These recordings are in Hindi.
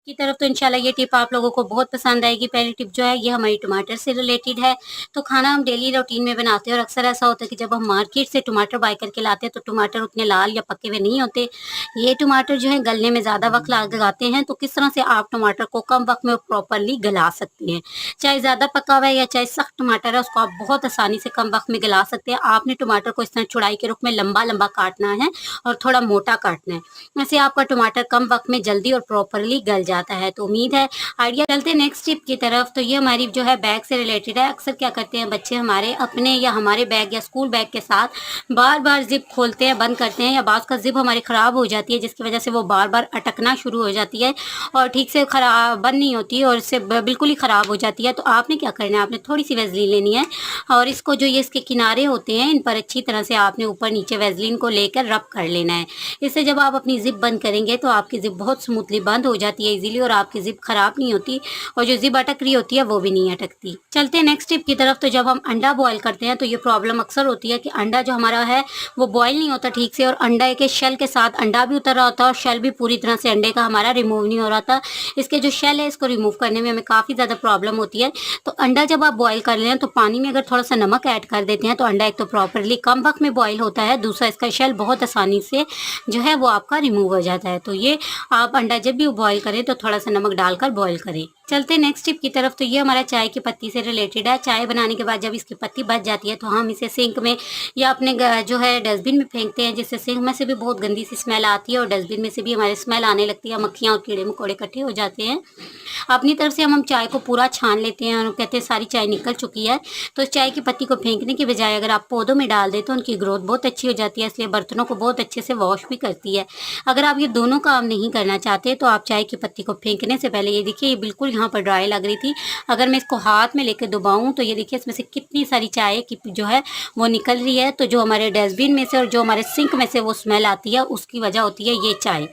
की तरफ तो इंशाल्लाह ये टिप आप लोगों को बहुत पसंद आएगी। पहली टिप जो है ये हमारी टमाटर से रिलेटेड है। तो खाना हम डेली रूटीन में बनाते हैं और अक्सर ऐसा होता है कि जब हम मार्केट से टमाटर बाय करके लाते हैं तो टमाटर उतने लाल या पके हुए नहीं होते। ये टमाटर जो है गलने में ज़्यादा वक़्त लगाते हैं, तो किस तरह से आप टमाटर को कम वक़्त में प्रॉपर्ली गला सकते हैं। चाहे ज़्यादा पका हुआ है या चाहे सख्त टमाटर है, उसको आप बहुत आसानी से कम वक़्त में गला सकते हैं। आपने टमाटर को इस तरह चौड़ाई के रुख में लंबा-लंबा काटना है और थोड़ा मोटा काटना है। वैसे आपका टमाटर कम वक़्त में जल्दी और प्रॉपर्ली गल जाता है। तो उम्मीद है आइडिया। चलते हैं नेक्स्ट टिप की तरफ। तो ये हमारी जो है बैग से रिलेटेड है। अक्सर क्या करते हैं बच्चे हमारे अपने या हमारे बैग या स्कूल बैग के साथ बार-बार ज़िप खोलते हैं, बंद करते हैं या बाज़ का ज़िप हमारी ख़राब हो जाती है, जिसकी वज़ह से वो बार-बार अटकना शुरू हो जाती है और ठीक से बंद नहीं होती और इससे बिल्कुल ही ख़राब हो जाती है। तो आपने क्या करना है, आपने थोड़ी-सी वैज़लीन लेनी है और इसको जो ये इसके किनारे होते हैं, इन पर अच्छी तरह से आपने ऊपर-नीचे वैज़लीन को लेकर रब कर लेना है। इससे जब आप अपनी ज़िप बंद करेंगे तो आपकी ज़िप बहुत स्मूथली बंद हो जाती है ईज़िली और आपकी ज़िप ख़राब नहीं होती और जो ज़िप अटक रही होती है वो भी नहीं अटकती। चलते हैं नेक्स्ट टिप की तरफ। तो जब हम अंडा बॉयल करते हैं तो ये प्रॉब्लम अक्सर होती है कि अंडा जो हमारा है वो बॉयल नहीं होता ठीक से और अंडे के शेल के साथ अंडा भी उतर रहा होता है और शेल भी पूरी तरह से अंडे का हमारा रिमूव नहीं हो रहा था। इसके जो शेल है इसको रिमूव करने में हमें काफ़ी ज़्यादा प्रॉब्लम होती है। तो अंडा जब आप बॉयल कर लें तो पानी में अगर थोड़ा सा नमक ऐड कर देते हैं तो अंडा एक तो प्रॉपरली कम वक्त में बॉयल होता है, दूसरा इसका शेल बहुत आसानी से जो है वो आपका रिमूव हो जाता है। तो ये आप अंडा जब भी बॉयल करें तो थोड़ा सा नमक डालकर बॉयल करें। चलते हैं नेक्स्ट टिप की तरफ। तो ये हमारा चाय की पत्ती से रिलेटेड है। चाय बनाने के बाद जब इसकी पत्ती बच जाती है तो हम इसे सिंक में या अपने जो है डस्टबिन में फेंकते हैं, जिससे सिंक में से भी बहुत गंदी सी स्मेल आती है और डस्टबिन में से भी हमारी स्मेल आने लगती है, मक्खियाँ और कीड़े मकोड़े इकट्ठे हो जाते हैं। अपनी तरफ से हम चाय को पूरा छान लेते हैं और कहते हैं सारी चाय निकल चुकी है। तो इस चाय की पत्ती को फेंकने की बजाय अगर आप पौधों में डाल दें तो उनकी ग्रोथ बहुत अच्छी हो जाती है, इसलिए बर्तनों को बहुत अच्छे से वॉश भी करती है। अगर आप ये दोनों काम नहीं करना चाहते तो आप चाय की पत्ती को फेंकने से पहले ये देखिए ये बिल्कुल यहाँ पर ड्राई लग रही थी। अगर मैं इसको हाथ में लेकर दबाऊँ तो ये देखिए इसमें से कितनी सारी चाय की जो है वो निकल रही है। तो जो हमारे डस्टबिन में से और जो हमारे सिंक में से वो स्मेल आती है उसकी वजह होती है ये चाय।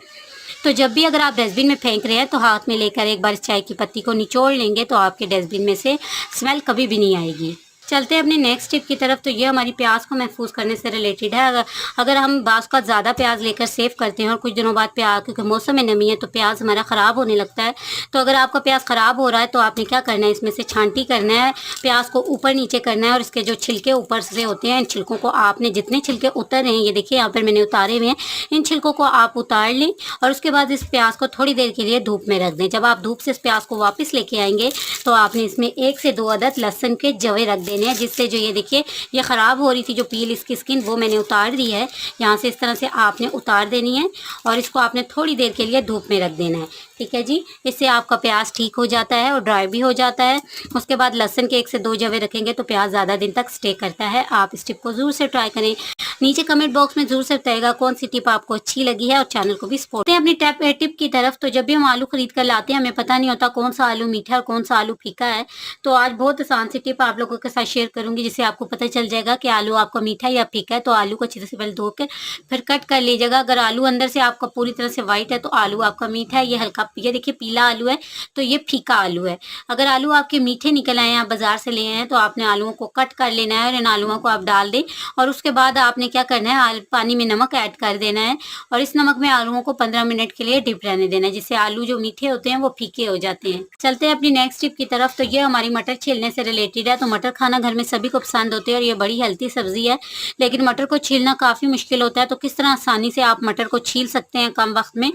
तो जब भी अगर आप डस्टबिन में फेंक रहे हैं तो हाथ में लेकर एक बार इस चाय की पत्ती को निचोड़ लेंगे तो आपके डस्टबिन में से स्मेल कभी भी नहीं आएगी। चलते हैं अपनी नेक्स्ट टिप की तरफ। तो ये हमारी प्याज को महफूज करने से रिलेटेड है। अगर हम बाज़ का ज़्यादा प्याज लेकर सेव करते हैं और कुछ दिनों बाद प्याज, क्योंकि मौसम में नमी है तो प्याज हमारा ख़राब होने लगता है। तो अगर आपका प्याज ख़राब हो रहा है तो आपने क्या करना है, इसमें से छांटी करना है, प्याज को ऊपर नीचे करना है और इसके जो छिलके ऊपर से होते हैं इन छिलकों को आपने जितने छिलके उतर रहे हैं, ये देखिए यहाँ पर मैंने उतारे हुए हैं, इन छिलकों को आप उतार लें और उसके बाद इस प्याज को थोड़ी देर के लिए धूप में रख दें। जब आप धूप से इस प्याज को वापस लेके आएंगे तो आपने इसमें 1 से 2 अदद लहसुन के जवे रख देने हैं, जिससे जो ये देखिए ये ख़राब हो रही थी जो पील इसकी स्किन वो मैंने उतार दी है। यहाँ से इस तरह से आपने उतार देनी है और इसको आपने थोड़ी देर के लिए धूप में रख देना है। ठीक है जी, इससे आपका प्याज ठीक हो जाता है और ड्राई भी हो जाता है। उसके बाद लहसुन के 1 से 2 जवे रखेंगे तो प्याज ज़्यादा दिन तक स्टे करता है। आप इस टिप को ज़रूर से ट्राई करें। नीचे कमेंट बॉक्स में ज़रूर से बताइएगा कौन सी टिप आपको अच्छी लगी है और चैनल को भी सपोर्ट करें। अपनी टिप की तरफ। तो जब भी हम आलू खरीद कर लाते हैं हमें पता नहीं होता कौन सा आलू मीठा और कौन सा आलू फीका है। तो आज बहुत आसान सी टिप आप लोगों के साथ शेयर करूंगी जिससे आपको पता चल जाएगा कि आलू आपका मीठा या फीका है। तो आलू को अच्छी तरह से पहले धो के फिर कट कर लीजिएगा। अगर आलू अंदर से आपका पूरी तरह से व्हाइट है तो आलू आपका मीठा है। ये हल्का ये देखिए पीला आलू है तो ये फीका आलू है। अगर आलू आपके मीठे निकल आए हैं, आप बाजार से ले आए हैं, तो आपने आलूओं को कट कर लेना है और इन आलूओं को आप डाल दें और उसके बाद आपने क्या करना है, पानी में नमक ऐड कर देना है और इस नमक में आलूओं को 15 मिनट के लिए डिप रहने देना है, जिससे आलू जो मीठे होते हैं वो फीके हो जाते हैं। चलते हैं अपनी नेक्स्ट टिप की तरफ। तो ये हमारी मटर छीलने से रिलेटेड है। तो मटर खाना घर में सभी को पसंद होते हैं और ये बड़ी हेल्थी सब्जी है, लेकिन मटर को छीलना काफ़ी मुश्किल होता है। तो किस तरह आसानी से आप मटर को छील सकते हैं कम वक्त में,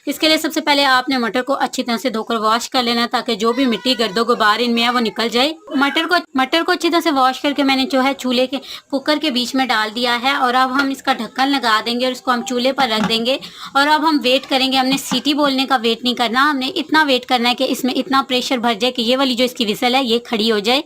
इसके लिए सबसे पहले आपने मटर को अच्छी तरह से धोकर वॉश कर लेना है ताकि जो भी मिट्टी गर्दो गुबार इनमें है वो निकल जाए। मटर को अच्छी तरह से वॉश करके मैंने जो है चूल्हे के कुकर के बीच में डाल दिया है और अब हम इसका ढक्कन लगा देंगे और इसको हम चूल्हे पर रख देंगे और अब हम वेट करेंगे। हमने सीटी बोलने का वेट नहीं करना, हमने इतना वेट करना है कि इसमें इतना प्रेशर भर जाए कि ये वाली जो इसकी विसल है ये खड़ी हो जाए।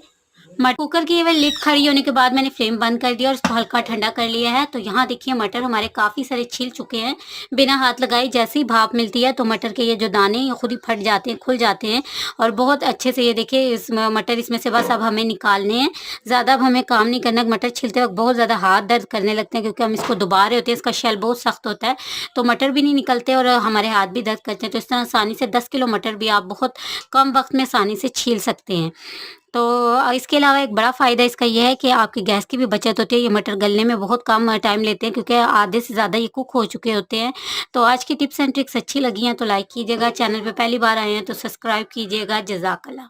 कुकर की ये वाली लिड खड़ी होने के बाद मैंने फ्लेम बंद कर दिया और इसको हल्का ठंडा कर लिया है। तो यहाँ देखिए मटर हमारे काफ़ी सारे छिल चुके हैं बिना हाथ लगाए। जैसे ही भाप मिलती है तो मटर के ये जो दाने ये खुद ही फट जाते हैं, खुल जाते हैं और बहुत अच्छे से ये देखिए इस मटर इसमें से बस अब हमें निकालने हैं। ज़्यादा अब हमें काम नहीं करना। मटर छिलते वक्त बहुत ज़्यादा हाथ दर्द करने लगते हैं क्योंकि हम इसको दबा रहे होते हैं, इसका शेल बहुत सख्त होता है तो मटर भी नहीं निकलते और हमारे हाथ भी दर्द करते हैं। तो इस तरह आसानी से 10 किलो मटर भी आप बहुत कम वक्त में आसानी से छील सकते हैं। तो इसके अलावा एक बड़ा फ़ायदा इसका ये है कि आपकी गैस की भी बचत होती है। ये मटर गलने में बहुत कम टाइम लेते हैं क्योंकि आधे से ज़्यादा ये कुक हो चुके होते हैं। तो आज की टिप्स एंड ट्रिक्स अच्छी लगी हैं तो लाइक कीजिएगा, चैनल पे पहली बार आए हैं तो सब्सक्राइब कीजिएगा। जज़ाकल्लाह।